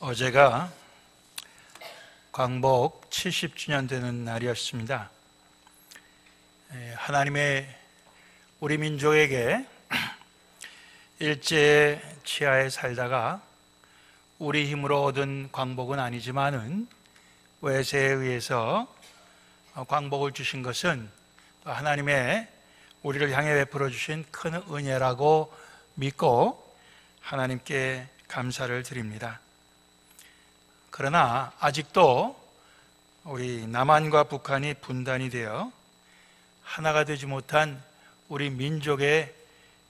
어제가 광복 70주년 되는 날이었습니다. 하나님의 우리 민족에게 일제 치하에 살다가 우리 힘으로 얻은 광복은 아니지만은 외세에 의해서 광복을 주신 것은 하나님의 우리를 향해 베풀어 주신 큰 은혜라고 믿고 하나님께 감사를 드립니다. 그러나 아직도 우리 남한과 북한이 분단이 되어 하나가 되지 못한 우리 민족의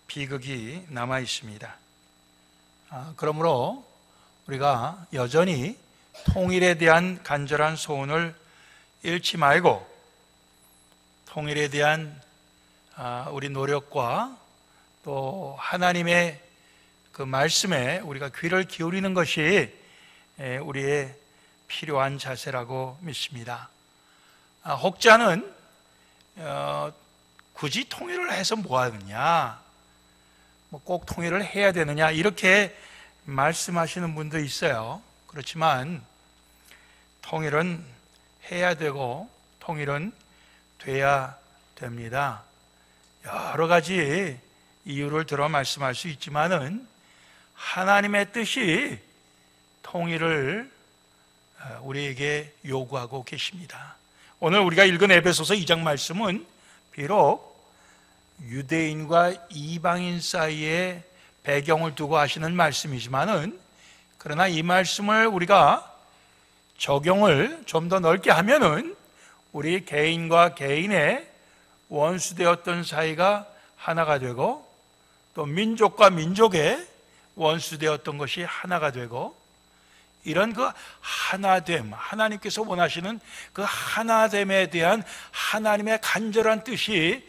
비극이 남아 있습니다. 그러므로 우리가 여전히 통일에 대한 간절한 소원을 잃지 말고 통일에 대한 우리 노력과 또 하나님의 그 말씀에 우리가 귀를 기울이는 것이 우리의 필요한 자세라고 믿습니다. 혹자는 굳이 통일을 해서 뭐 하느냐, 꼭 통일을 해야 되느냐 이렇게 말씀하시는 분도 있어요. 그렇지만 통일은 해야 되고 통일은 돼야 됩니다. 여러 가지 이유를 들어 말씀할 수 있지만은 하나님의 뜻이 통일을 우리에게 요구하고 계십니다. 오늘 우리가 읽은 에베소서 2장 말씀은 비록 유대인과 이방인 사이에 배경을 두고 하시는 말씀이지만은 그러나 이 말씀을 우리가 적용을 좀 더 넓게 하면은 우리 개인과 개인의 원수되었던 사이가 하나가 되고 또 민족과 민족의 원수되었던 것이 하나가 되고 이런 그 하나됨, 하나님께서 원하시는 그 하나됨에 대한 하나님의 간절한 뜻이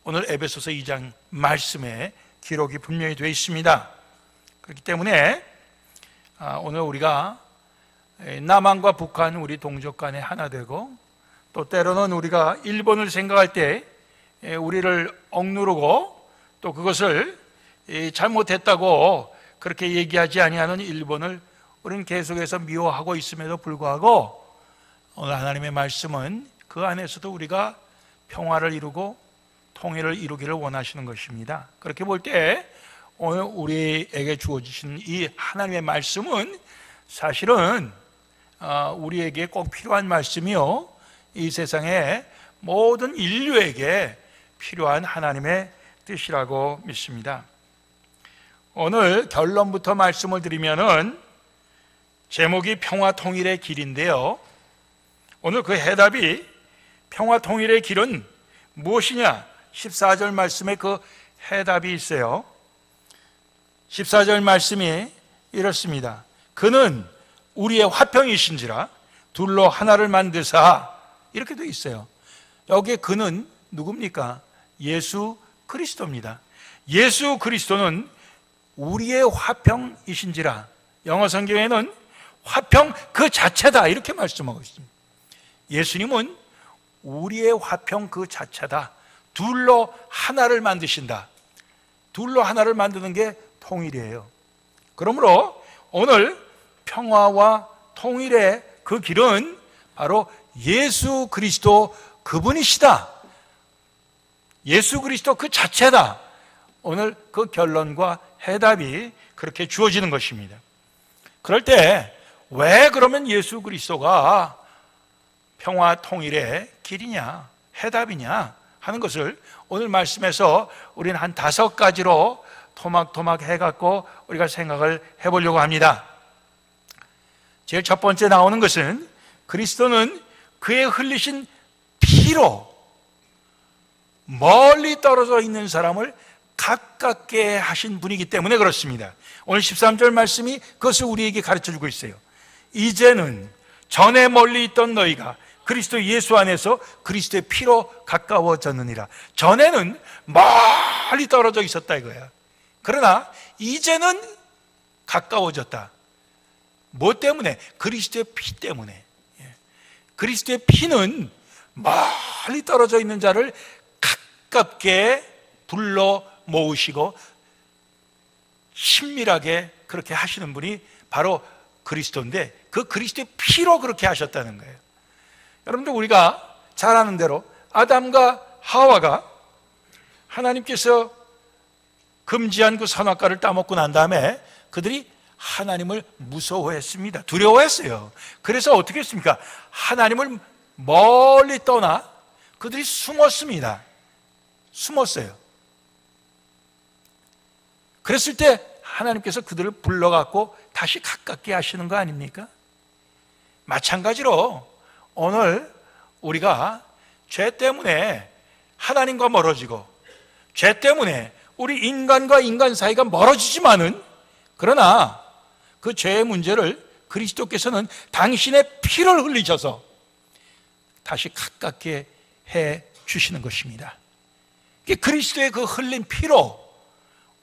오늘 에베소서 2장 말씀에 기록이 분명히 되어 있습니다. 그렇기 때문에 오늘 우리가 남한과 북한 우리 동족 간에 하나 되고 또 때로는 우리가 일본을 생각할 때 우리를 억누르고 또 그것을 잘못했다고 그렇게 얘기하지 아니하는 일본을 우리는 계속해서 미워하고 있음에도 불구하고 오늘 하나님의 말씀은 그 안에서도 우리가 평화를 이루고 통일을 이루기를 원하시는 것입니다. 그렇게 볼 때 오늘 우리에게 주어지신 이 하나님의 말씀은 사실은 우리에게 꼭 필요한 말씀이요 이 세상의 모든 인류에게 필요한 하나님의 뜻이라고 믿습니다. 오늘 결론부터 말씀을 드리면은 제목이 평화 통일의 길인데요, 오늘 그 해답이 평화 통일의 길은 무엇이냐? 14절 말씀에 그 해답이 있어요. 14절 말씀이 이렇습니다. 그는 우리의 화평이신지라 둘로 하나를 만드사, 이렇게 되어 있어요. 여기에 그는 누굽니까? 예수 그리스도입니다. 예수 그리스도는 우리의 화평이신지라, 영어 성경에는 화평 그 자체다 이렇게 말씀하고 있습니다. 예수님은 우리의 화평 그 자체다. 둘로 하나를 만드신다. 둘로 하나를 만드는 게 통일이에요. 그러므로 오늘 평화와 통일의 그 길은 바로 예수 그리스도 그분이시다. 예수 그리스도 그 자체다. 오늘 그 결론과 해답이 그렇게 주어지는 것입니다. 그럴 때 왜 그러면 예수 그리스도가 평화 통일의 길이냐, 해답이냐 하는 것을 오늘 말씀에서 우리는 한 5가지로 토막토막 해갖고 우리가 생각을 해보려고 합니다. 제일 첫 번째 나오는 것은 그리스도는 그의 흘리신 피로 멀리 떨어져 있는 사람을 가깝게 하신 분이기 때문에 그렇습니다. 오늘 13절 말씀이 그것을 우리에게 가르쳐주고 있어요. 이제는 전에 멀리 있던 너희가 그리스도 예수 안에서 그리스도의 피로 가까워졌느니라. 전에는 멀리 떨어져 있었다 이거야. 그러나 이제는 가까워졌다. 뭐 때문에? 그리스도의 피 때문에. 그리스도의 피는 멀리 떨어져 있는 자를 가깝게 불러 모으시고 친밀하게 그렇게 하시는 분이 바로 그리스도인데 그 그리스도의 피로 그렇게 하셨다는 거예요. 여러분들, 우리가 잘 아는 대로 아담과 하와가 하나님께서 금지한 그 선악과를 따먹고 난 다음에 그들이 하나님을 무서워했습니다. 두려워했어요. 그래서 어떻게 했습니까? 하나님을 멀리 떠나 그들이 숨었습니다. 숨었어요. 그랬을 때 하나님께서 그들을 불러갖고 다시 가깝게 하시는 거 아닙니까? 마찬가지로 오늘 우리가 죄 때문에 하나님과 멀어지고 죄 때문에 우리 인간과 인간 사이가 멀어지지만은, 그러나 그 죄의 문제를 그리스도께서는 당신의 피를 흘리셔서 다시 가깝게 해 주시는 것입니다. 그리스도의 그 흘린 피로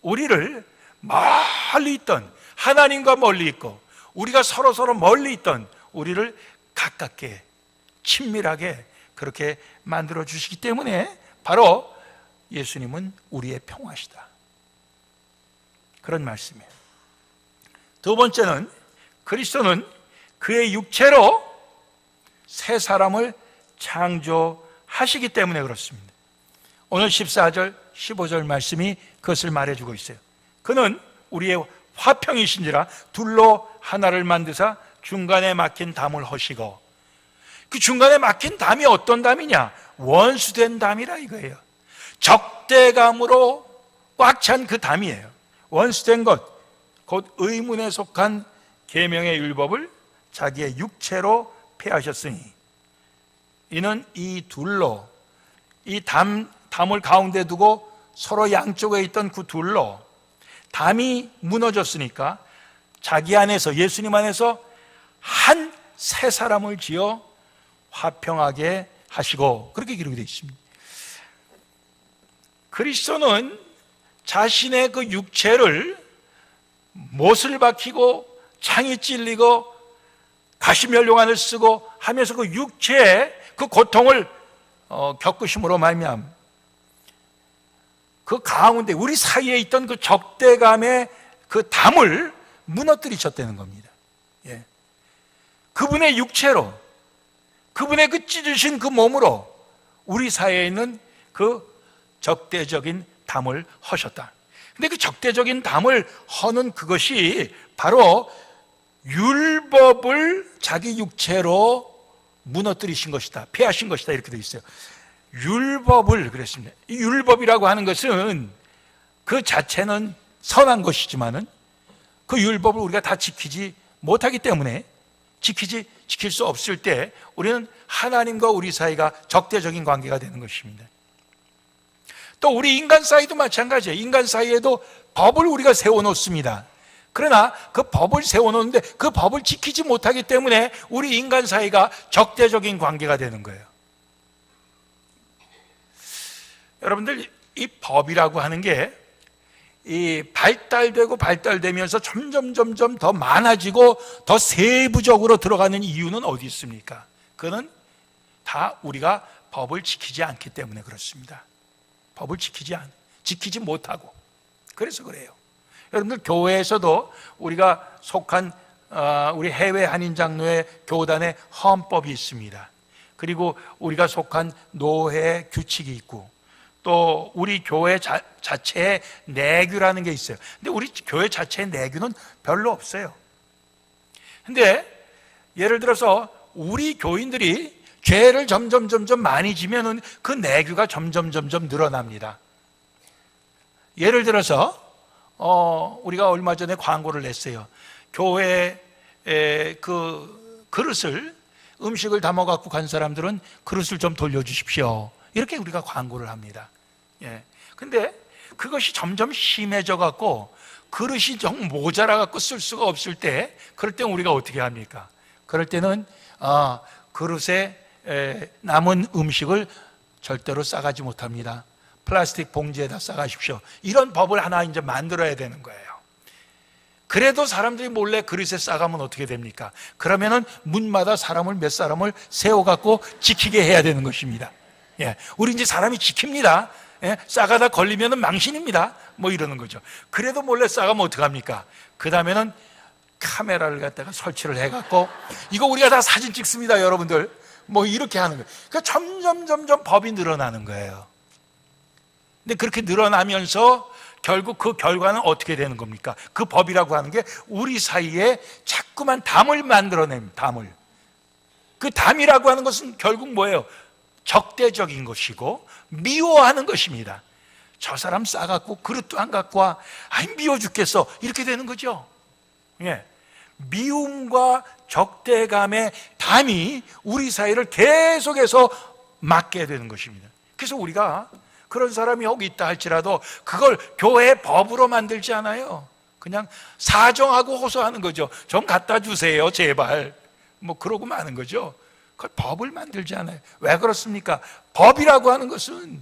우리를 멀리 있던, 하나님과 멀리 있고 우리가 서로 멀리 있던 우리를 가깝게, 친밀하게 그렇게 만들어 주시기 때문에 바로 예수님은 우리의 평화시다, 그런 말씀이에요. 두 번째는 그리스도는 그의 육체로 새 사람을 창조하시기 때문에 그렇습니다. 오늘 14절 15절 말씀이 그것을 말해주고 있어요. 그는 우리의 화평이신지라 둘로 하나를 만드사 중간에 막힌 담을 허시고, 그 중간에 막힌 담이 어떤 담이냐? 원수된 담이라 이거예요. 적대감으로 꽉 찬 그 담이에요. 원수된 것, 곧 의문에 속한 계명의 율법을 자기의 육체로 폐하셨으니, 이는 이 둘로, 이 담을 가운데 두고 서로 양쪽에 있던 그 둘로 담이 무너졌으니까 자기 안에서, 예수님 안에서 한 새 사람을 지어 화평하게 하시고, 그렇게 기록이 되어 있습니다. 그리스도는 자신의 그 육체를 못을 박히고 창이 찔리고 가시면류관을 쓰고 하면서 그 육체의 그 고통을 겪으심으로 말미암아 그 가운데 우리 사이에 있던 그 적대감의 그 담을 무너뜨리셨다는 겁니다. 예. 그분의 육체로, 그분의 그 찢으신 그 몸으로 우리 사이에 있는 그 적대적인 담을 허셨다. 근데 그 적대적인 담을 허는 그것이 바로 율법을 자기 육체로 무너뜨리신 것이다, 폐하신 것이다, 이렇게 되어 있어요. 율법을 그랬습니다. 이 율법이라고 하는 것은 그 자체는 선한 것이지만은 그 율법을 우리가 다 지키지 못하기 때문에, 지킬 수 없을 때 우리는 하나님과 우리 사이가 적대적인 관계가 되는 것입니다. 또 우리 인간 사이도 마찬가지예요. 인간 사이에도 법을 우리가 세워놓습니다. 그러나 그 법을 세워놓는데 그 법을 지키지 못하기 때문에 우리 인간 사이가 적대적인 관계가 되는 거예요. 여러분들, 이 법이라고 하는 게 이 발달되면서 점점 더 많아지고 더 세부적으로 들어가는 이유는 어디 있습니까? 그거는 다 우리가 법을 지키지 않기 때문에 그렇습니다. 법을 지키지 못하고, 그래서 그래요. 여러분들, 교회에서도 우리가 속한 우리 해외 한인 장로회 교단의 헌법이 있습니다. 그리고 우리가 속한 노회 규칙이 있고, 또 우리 교회 자체의 내규라는 게 있어요. 근데 우리 교회 자체의 내규는 별로 없어요. 근데 예를 들어서 우리 교인들이 죄를 점점 많이 지면은 그 내규가 점점 늘어납니다. 예를 들어서 우리가 얼마 전에 광고를 냈어요. 교회에 그 그릇을, 음식을 담아 갖고 간 사람들은 그릇을 좀 돌려주십시오, 이렇게 우리가 광고를 합니다. 예. 근데 그것이 점점 심해져 갖고 그릇이 좀 모자라 갖고 쓸 수가 없을 때, 그럴 때는 우리가 어떻게 합니까? 그럴 때는 그릇에 남은 음식을 절대로 싸가지 못합니다. 플라스틱 봉지에다 싸가십시오, 이런 법을 하나 이제 만들어야 되는 거예요. 그래도 사람들이 몰래 그릇에 싸가면 어떻게 됩니까? 그러면은 문마다 몇 사람을 세워갖고 지키게 해야 되는 것입니다. 예, 우리 이제 사람이 지킵니다. 예, 싸가다 걸리면은 망신입니다, 뭐 이러는 거죠. 그래도 몰래 싸가면 어떡합니까? 그 다음에는 카메라를 갖다가 설치를 해갖고 이거 우리가 다 사진 찍습니다, 여러분들. 뭐 이렇게 하는 거예요. 그러니까 점점 법이 늘어나는 거예요. 근데 그렇게 늘어나면서 결국 그 결과는 어떻게 되는 겁니까? 그 법이라고 하는 게 우리 사이에 자꾸만 담을 만들어냅니다. 담을. 그 담이라고 하는 것은 결국 뭐예요? 적대적인 것이고 미워하는 것입니다. 저 사람 싸갖고 그릇도 안 갖고 와. 아이, 미워 죽겠어. 이렇게 되는 거죠. 예. 미움과 적대감의 담이 우리 사이를 계속해서 막게 되는 것입니다. 그래서 우리가 그런 사람이 여기 있다 할지라도 그걸 교회 법으로 만들지 않아요. 그냥 사정하고 호소하는 거죠. 좀 갖다 주세요, 제발. 뭐 그러고 마는 거죠. 그걸 법을 만들지 않아요. 왜 그렇습니까? 법이라고 하는 것은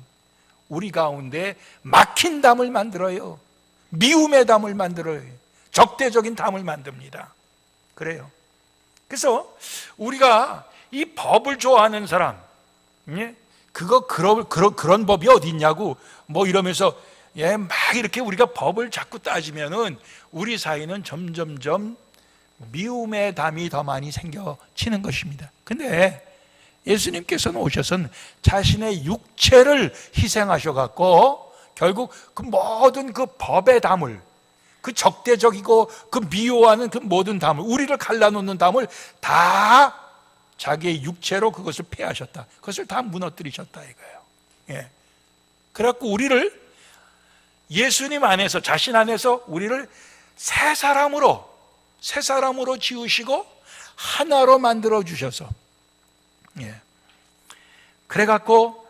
우리 가운데 막힌 담을 만들어요. 미움의 담을 만들어요. 적대적인 담을 만듭니다. 그래요. 그래서 우리가 이 법을 좋아하는 사람, 예? 그런 법이 어디 있냐고 뭐 이러면서 예, 막 이렇게 우리가 법을 자꾸 따지면은 우리 사이는 점점점 미움의 담이 더 많이 생겨지는 것입니다. 근데 예수님께서는 오셔서는 자신의 육체를 희생하셔갖고 결국 그 모든 그 법의 담을, 그 적대적이고 그 미워하는 그 모든 담을, 우리를 갈라놓는 담을 다 자기의 육체로 그것을 폐하셨다. 그것을 다 무너뜨리셨다 이거예요. 예. 그래갖고 우리를 예수님 안에서, 자신 안에서 우리를 새 사람으로 지으시고 하나로 만들어 주셔서, 예. 그래갖고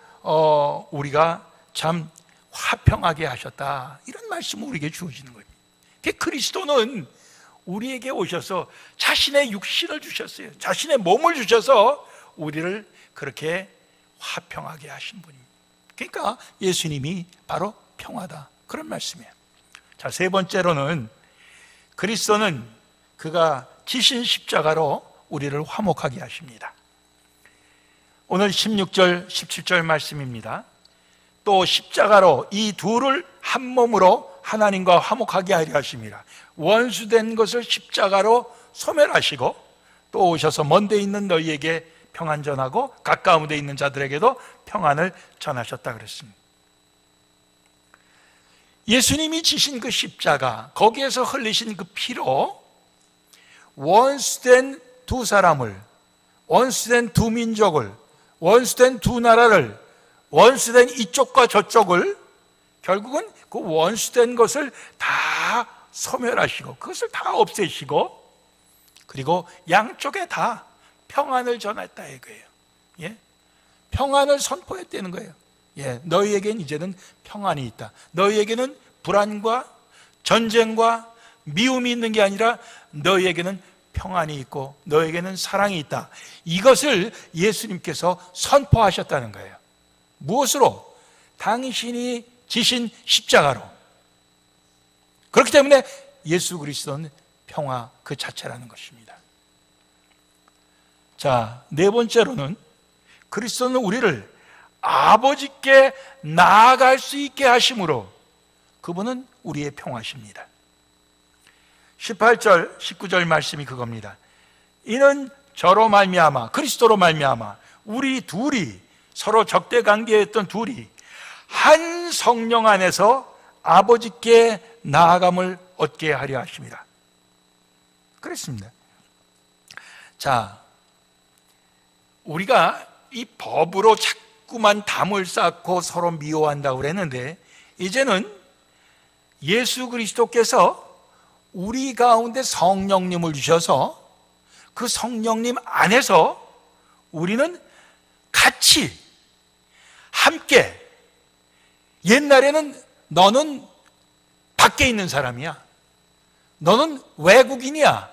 우리가 참 화평하게 하셨다, 이런 말씀을 우리에게 주어지는 거예요. 그리스도는 우리에게 오셔서 자신의 육신을 주셨어요. 자신의 몸을 주셔서 우리를 그렇게 화평하게 하신 분입니다. 그러니까 예수님이 바로 평화다, 그런 말씀이에요. 자, 세 번째로는 그리스도는 그가 지신 십자가로 우리를 화목하게 하십니다. 오늘 16절 17절 말씀입니다. 또 십자가로 이 둘을 한 몸으로 하나님과 화목하게 하려 하십니다. 원수된 것을 십자가로 소멸하시고 또 오셔서 먼 데 있는 너희에게 평안 전하고 가까운 데 있는 자들에게도 평안을 전하셨다 그랬습니다. 예수님이 지신 그 십자가, 거기에서 흘리신 그 피로 원수된 두 사람을, 원수된 두 민족을, 원수된 두 나라를, 원수된 이쪽과 저쪽을 결국은 그 원수된 것을 다 소멸하시고 그것을 다 없애시고 그리고 양쪽에 다 평안을 전했다 이거예요. 예? 평안을 선포했다는 거예요. 예, 너희에겐 이제는 평안이 있다. 너희에게는 불안과 전쟁과 미움이 있는 게 아니라 너희에게는 평안이 있고 너희에게는 사랑이 있다. 이것을 예수님께서 선포하셨다는 거예요. 무엇으로? 당신이 지신 십자가로. 그렇기 때문에 예수 그리스도는 평화 그 자체라는 것입니다. 자, 네 번째로는 그리스도는 우리를 아버지께 나아갈 수 있게 하심으로 그분은 우리의 평화십니다. 18절 19절 말씀이 그겁니다. 이는 저로 말미암아, 그리스도로 말미암아 우리 둘이, 서로 적대관계였던 둘이 한 성령 안에서 아버지께 나아감을 얻게 하려 하십니다. 그렇습니다. 자, 우리가 이 법으로 자꾸만 담을 쌓고 서로 미워한다고 그랬는데 이제는 예수 그리스도께서 우리 가운데 성령님을 주셔서 그 성령님 안에서 우리는 같이 함께, 옛날에는 너는 밖에 있는 사람이야, 너는 외국인이야,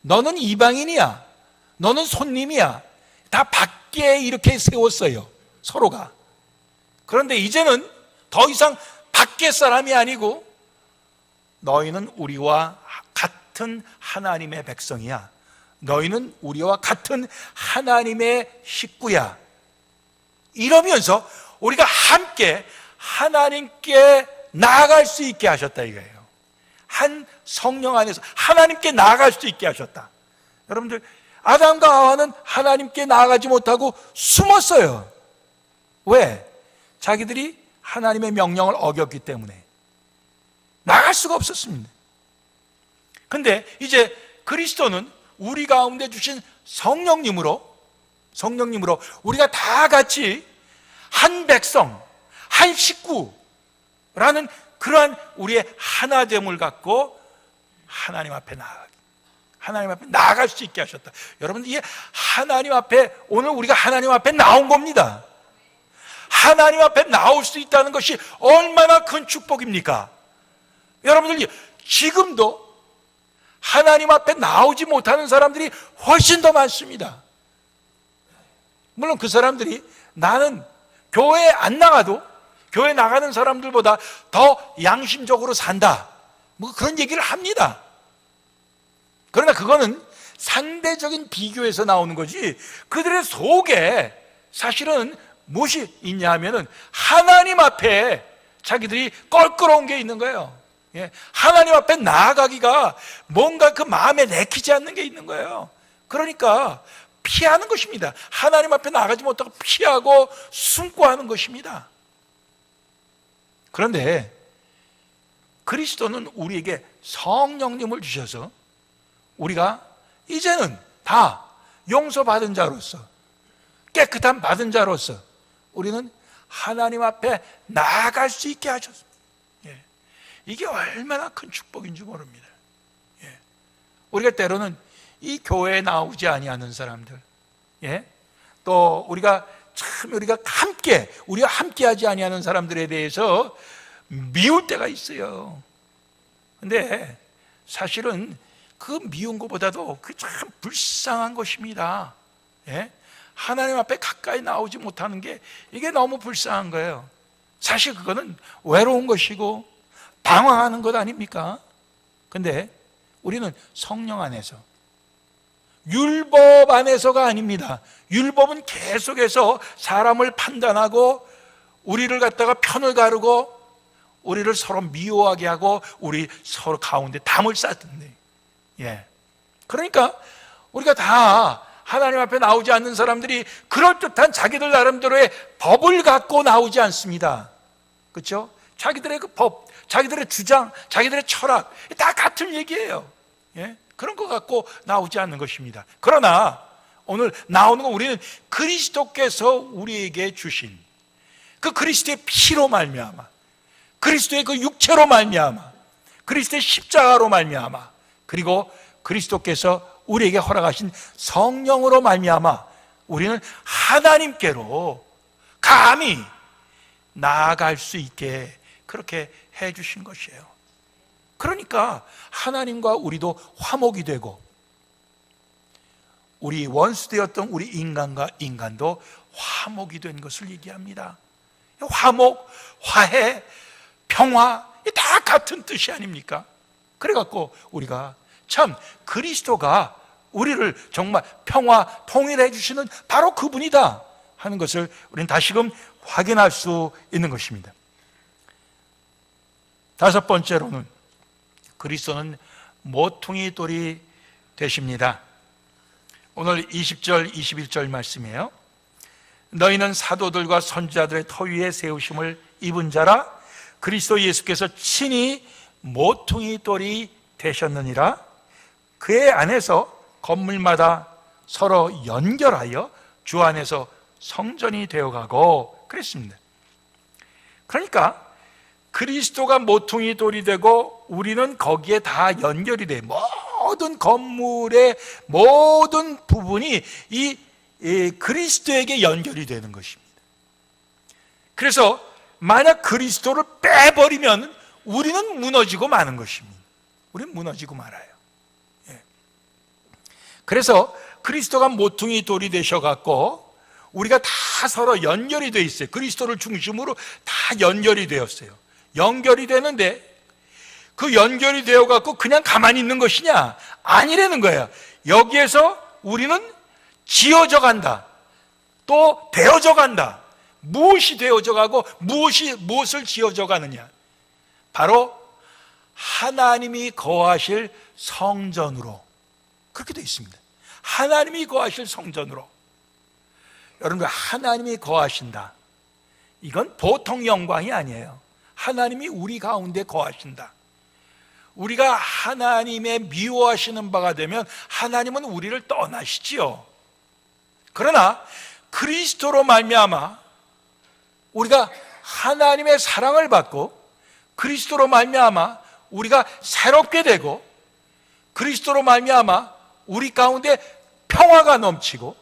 너는 이방인이야, 너는 손님이야, 다 밖에 이렇게 세웠어요, 서로가. 그런데 이제는 더 이상 밖에 사람이 아니고 너희는 우리와 같은 하나님의 백성이야, 너희는 우리와 같은 하나님의 식구야, 이러면서 우리가 함께 하나님께 나아갈 수 있게 하셨다 이거예요. 한 성령 안에서 하나님께 나아갈 수 있게 하셨다. 여러분들, 아담과 하와는 하나님께 나아가지 못하고 숨었어요. 왜? 자기들이 하나님의 명령을 어겼기 때문에 나갈 수가 없었습니다. 근데 이제 그리스도는 우리 가운데 주신 성령님으로 우리가 다 같이 한 백성, 한 식구라는 그러한 우리의 하나됨을 갖고 하나님 앞에 나아갈 수 있게 하셨다. 여러분, 이게 하나님 앞에, 오늘 우리가 하나님 앞에 나온 겁니다. 하나님 앞에 나올 수 있다는 것이 얼마나 큰 축복입니까? 여러분들, 지금도 하나님 앞에 나오지 못하는 사람들이 훨씬 더 많습니다. 물론 그 사람들이 나는 교회에 안 나가도 교회 나가는 사람들보다 더 양심적으로 산다, 뭐 그런 얘기를 합니다. 그러나 그거는 상대적인 비교에서 나오는 거지, 그들의 속에 사실은 무엇이 있냐 하면은 하나님 앞에 자기들이 껄끄러운 게 있는 거예요. 하나님 앞에 나아가기가 뭔가 그 마음에 내키지 않는 게 있는 거예요. 그러니까 피하는 것입니다. 하나님 앞에 나가지 못하고 피하고 숨고 하는 것입니다. 그런데 그리스도는 우리에게 성령님을 주셔서 우리가 이제는 다 용서받은 자로서, 깨끗한 받은 자로서 우리는 하나님 앞에 나아갈 수 있게 하셨습니다. 이게 얼마나 큰 축복인지 모릅니다. 우리가 때로는 이 교회에 나오지 아니하는 사람들, 또 우리가 함께하지 아니하는 사람들에 대해서 미울 때가 있어요. 근데 사실은 그 미운 것보다도 그 참 불쌍한 것입니다. 하나님 앞에 가까이 나오지 못하는 게 이게 너무 불쌍한 거예요. 사실 그거는 외로운 것이고 방황하는 것 아닙니까? 근데 우리는 성령 안에서, 율법 안에서가 아닙니다. 율법은 계속해서 사람을 판단하고 우리를 갖다가 편을 가르고 우리를 서로 미워하게 하고 우리 서로 가운데 담을 쌓던데, 그러니까 우리가 다 하나님 앞에 나오지 않는 사람들이 그럴듯한 자기들 나름대로의 법을 갖고 나오지 않습니다. 그렇죠? 자기들의 그 법, 자기들의 주장, 자기들의 철학 다 같은 얘기예요. 그런 거 갖고 나오지 않는 것입니다. 그러나 오늘 나오는 건 우리는 그리스도께서 우리에게 주신 그 그리스도의 피로 말미암아, 그리스도의 그 육체로 말미암아, 그리스도의 십자가로 말미암아, 그리고 그리스도께서 우리에게 허락하신 성령으로 말미암아 우리는 하나님께로 감히 나아갈 수 있게 그렇게 해 주신 것이에요. 그러니까 하나님과 우리도 화목이 되고 우리 원수되었던 우리 인간과 인간도 화목이 된 것을 얘기합니다. 화목, 화해, 평화, 다 같은 뜻이 아닙니까? 그래갖고 우리가 참 그리스도가 우리를 정말 평화, 통일해 주시는 바로 그분이다 하는 것을 우리는 다시금 확인할 수 있는 것입니다. 다섯 번째로는 그리스도는 모퉁이 돌이 되십니다. 오늘 20절, 21절 말씀이에요. 너희는 사도들과 선지자들의 터 위에 세우심을 입은 자라 그리스도 예수께서 친히 모퉁이 돌이 되셨느니라. 그의 안에서 건물마다 서로 연결하여 주 안에서 성전이 되어가고 그랬습니다. 그러니까 그리스도가 모퉁이 돌이 되고 우리는 거기에 다 연결이 돼. 모든 건물의 모든 부분이 이 그리스도에게 연결이 되는 것입니다. 그래서 만약 그리스도를 빼버리면 우리는 무너지고 마는 것입니다. 우리는 무너지고 말아요. 그래서 그리스도가 모퉁이 돌이 되셔갖고 우리가 다 서로 연결이 되어 있어요. 그리스도를 중심으로 다 연결이 되었어요. 연결이 되는데 그 연결이 되어갖고 그냥 가만히 있는 것이냐? 아니라는 거예요. 여기에서 우리는 지어져 간다. 또 되어져 간다. 무엇이 되어져 가고 무엇을 지어져 가느냐? 바로 하나님이 거하실 성전으로, 그렇게 되어 있습니다. 하나님이 거하실 성전으로. 여러분들, 하나님이 거하신다, 이건 보통 영광이 아니에요. 하나님이 우리 가운데 거하신다. 우리가 하나님의 미워하시는 바가 되면 하나님은 우리를 떠나시지요. 그러나 그리스도로 말미암아 우리가 하나님의 사랑을 받고, 그리스도로 말미암아 우리가 새롭게 되고, 그리스도로 말미암아 우리 가운데 평화가 넘치고,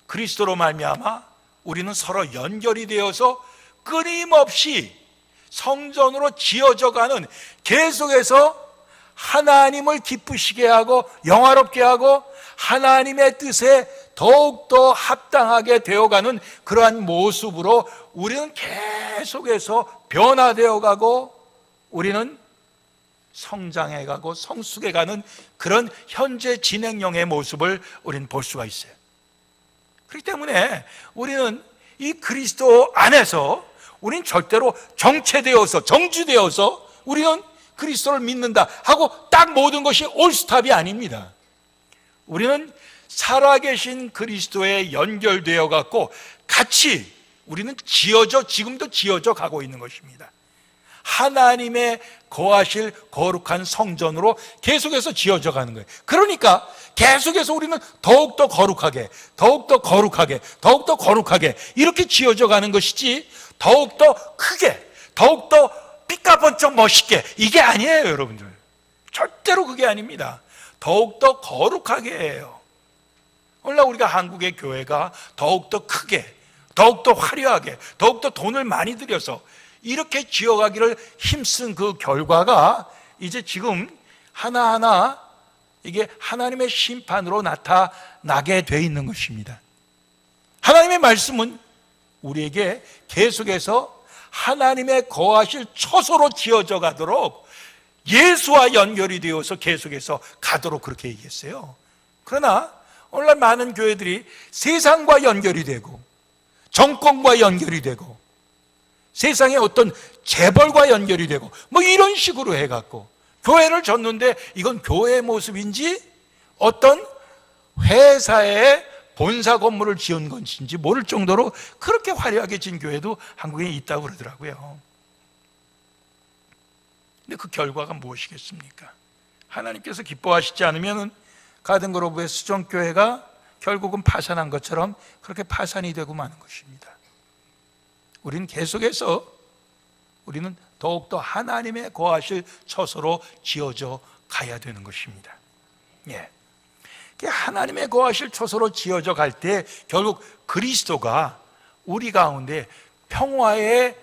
그리스도로 말미암아 우리는 서로 연결이 되어서 끊임없이 성전으로 지어져 가는, 계속해서 하나님을 기쁘시게 하고 영화롭게 하고 하나님의 뜻에 더욱더 합당하게 되어가는 그러한 모습으로 우리는 계속해서 변화되어 가고, 우리는 성장해 가고 성숙해 가는 그런 현재 진행형의 모습을 우리는 볼 수가 있어요. 그렇기 때문에 우리는 이 그리스도 안에서 우리는 절대로 정체되어서, 정주되어서 우리는 그리스도를 믿는다 하고 딱 모든 것이 올스탑이 아닙니다. 우리는 살아계신 그리스도에 연결되어 갖고 같이 우리는 지금도 지어져 가고 있는 것입니다. 하나님의 거하실 거룩한 성전으로 계속해서 지어져 가는 거예요. 그러니까 계속해서 우리는 더욱더 거룩하게, 더욱더 거룩하게, 더욱더 거룩하게 이렇게 지어져 가는 것이지, 더욱더 크게, 더욱더 삐까번쩍 멋있게, 이게 아니에요, 여러분들. 절대로 그게 아닙니다. 더욱더 거룩하게 해요. 오늘날 우리가 한국의 교회가 더욱더 크게, 더욱더 화려하게, 더욱더 돈을 많이 들여서 이렇게 지어가기를 힘쓴 그 결과가 이제 지금 하나하나 이게 하나님의 심판으로 나타나게 돼 있는 것입니다. 하나님의 말씀은 우리에게 계속해서 하나님의 거하실 처소로 지어져 가도록, 예수와 연결이 되어서 계속해서 가도록 그렇게 얘기했어요. 그러나 오늘날 많은 교회들이 세상과 연결이 되고, 정권과 연결이 되고, 세상의 어떤 재벌과 연결이 되고, 뭐 이런 식으로 해갖고 교회를 졌는데, 이건 교회의 모습인지 어떤 회사의 본사 건물을 지은 것인지 모를 정도로 그렇게 화려하게 진 교회도 한국에 있다고 그러더라고요. 근데 그 결과가 무엇이겠습니까? 하나님께서 기뻐하시지 않으면 가든그로브의 수정교회가 결국은 파산한 것처럼 그렇게 파산이 되고 마는 것입니다. 우리는 계속해서 우리는 더욱더 하나님의 거하실 처소로 지어져 가야 되는 것입니다. 예. 하나님의 거하실 처소로 지어져 갈 때 결국 그리스도가 우리 가운데 평화의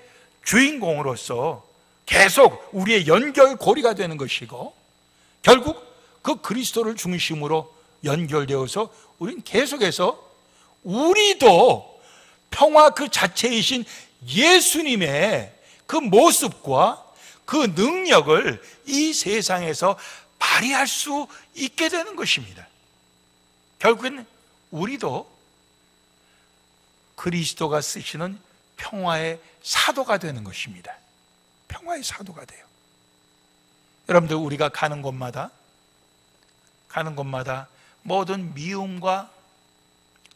주인공으로서 계속 우리의 연결고리가 되는 것이고, 결국 그 그리스도를 중심으로 연결되어서 우리는 계속해서 우리도 평화 그 자체이신 예수님의 그 모습과 그 능력을 이 세상에서 발휘할 수 있게 되는 것입니다. 결국은 우리도 그리스도가 쓰시는 평화의 사도가 되는 것입니다. 평화의 사도가 돼요. 여러분들, 우리가 가는 곳마다 모든 미움과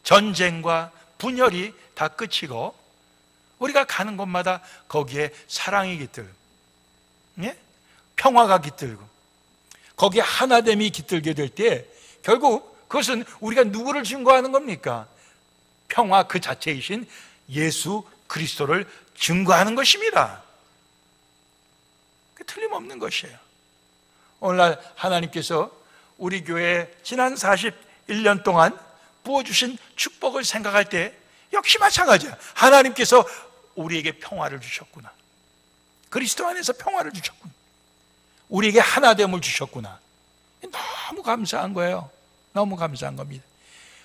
전쟁과 분열이 다 끝이고, 우리가 가는 곳마다 거기에 사랑이 깃들고, 예? 평화가 깃들고, 거기에 하나됨이 깃들게 될 때 결국 그것은 우리가 누구를 증거하는 겁니까? 평화 그 자체이신 예수 그리스도를 증거하는 것입니다. 틀림없는 것이에요. 오늘날 하나님께서 우리 교회에 지난 41년 동안 부어주신 축복을 생각할 때 역시 마찬가지야. 하나님께서 우리에게 평화를 주셨구나, 그리스도 안에서 평화를 주셨구나, 우리에게 하나됨을 주셨구나. 너무 감사한 거예요. 너무 감사한 겁니다.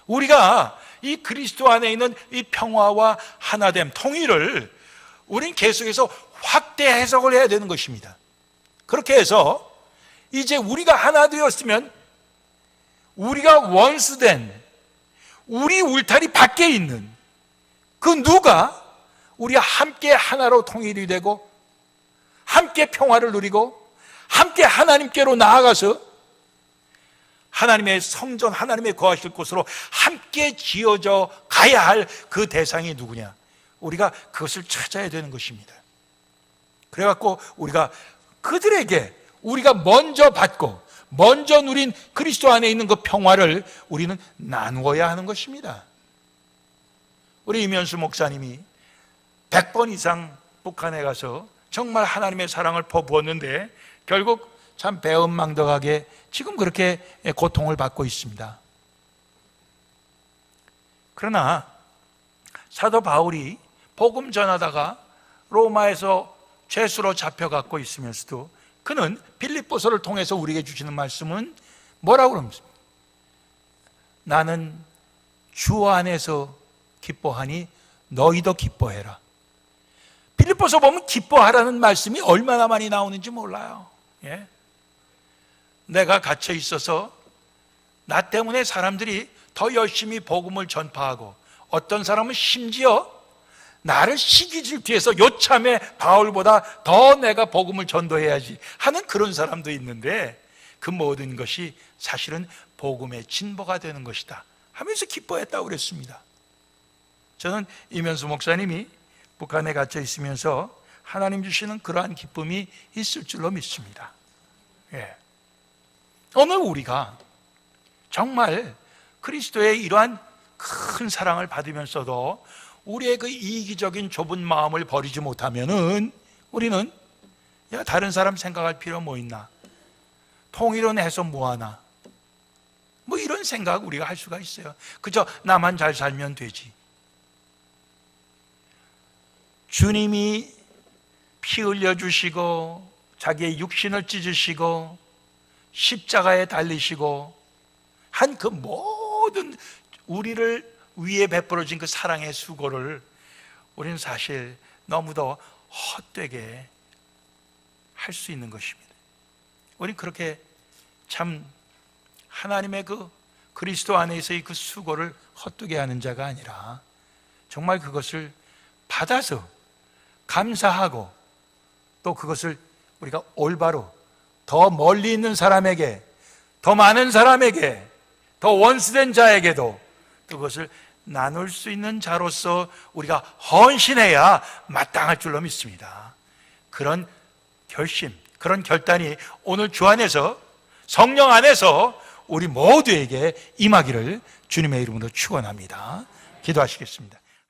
우리가 이 그리스도 안에 있는 이 평화와 하나됨, 통일을 우린 계속해서 확대 해석을 해야 되는 것입니다. 그렇게 해서 이제 우리가 하나 되었으면, 우리가 원수된 우리 울타리 밖에 있는 그 누가 우리와 함께 하나로 통일이 되고, 함께 평화를 누리고, 함께 하나님께로 나아가서 하나님의 성전, 하나님의 거하실 곳으로 함께 지어져 가야 할 그 대상이 누구냐? 우리가 그것을 찾아야 되는 것입니다. 그래갖고 우리가 그들에게 우리가 먼저 받고 먼저 누린 그리스도 안에 있는 그 평화를 우리는 나누어야 하는 것입니다. 우리 이면수 목사님이 100번 이상 북한에 가서 정말 하나님의 사랑을 퍼부었는데 결국 참 배은망덕하게 지금 그렇게 고통을 받고 있습니다. 그러나 사도 바울이 복음 전하다가 로마에서 죄수로 잡혀갖고 있으면서도 그는 빌립보서를 통해서 우리에게 주시는 말씀은 뭐라고 그럽니까? 나는 주 안에서 기뻐하니 너희도 기뻐해라. 빌립보서 보면 기뻐하라는 말씀이 얼마나 많이 나오는지 몰라요. 예? 내가 갇혀 있어서 나 때문에 사람들이 더 열심히 복음을 전파하고 어떤 사람은 심지어 나를 시기 질투해서 요참에 바울보다 더 내가 복음을 전도해야지 하는 그런 사람도 있는데 그 모든 것이 사실은 복음의 진보가 되는 것이다 하면서 기뻐했다고 그랬습니다. 저는 이면수 목사님이 북한에 갇혀 있으면서 하나님 주시는 그러한 기쁨이 있을 줄로 믿습니다. 예. 오늘 우리가 정말 그리스도의 이러한 큰 사랑을 받으면서도 우리의 그 이기적인 좁은 마음을 버리지 못하면은 우리는 야 다른 사람 생각할 필요 뭐 있나? 통일은 해서 뭐하나? 뭐 이런 생각 우리가 할 수가 있어요. 그저 나만 잘 살면 되지. 주님이 피 흘려주시고 자기의 육신을 찢으시고 십자가에 달리시고 한 그 모든 우리를 위에 베풀어진 그 사랑의 수고를 우리는 사실 너무도 헛되게 할 수 있는 것입니다. 우리는 그렇게 참 하나님의 그 그리스도 안에서의 그 수고를 헛되게 하는 자가 아니라 정말 그것을 받아서 감사하고 또 그것을 우리가 올바로 더 멀리 있는 사람에게, 더 많은 사람에게, 더 원수된 자에게도 그것을 나눌 수 있는 자로서 우리가 헌신해야 마땅할 줄로 믿습니다. 그런 결심, 그런 결단이 오늘 주 안에서, 성령 안에서 우리 모두에게 임하기를 주님의 이름으로 축원합니다. 기도하시겠습니다.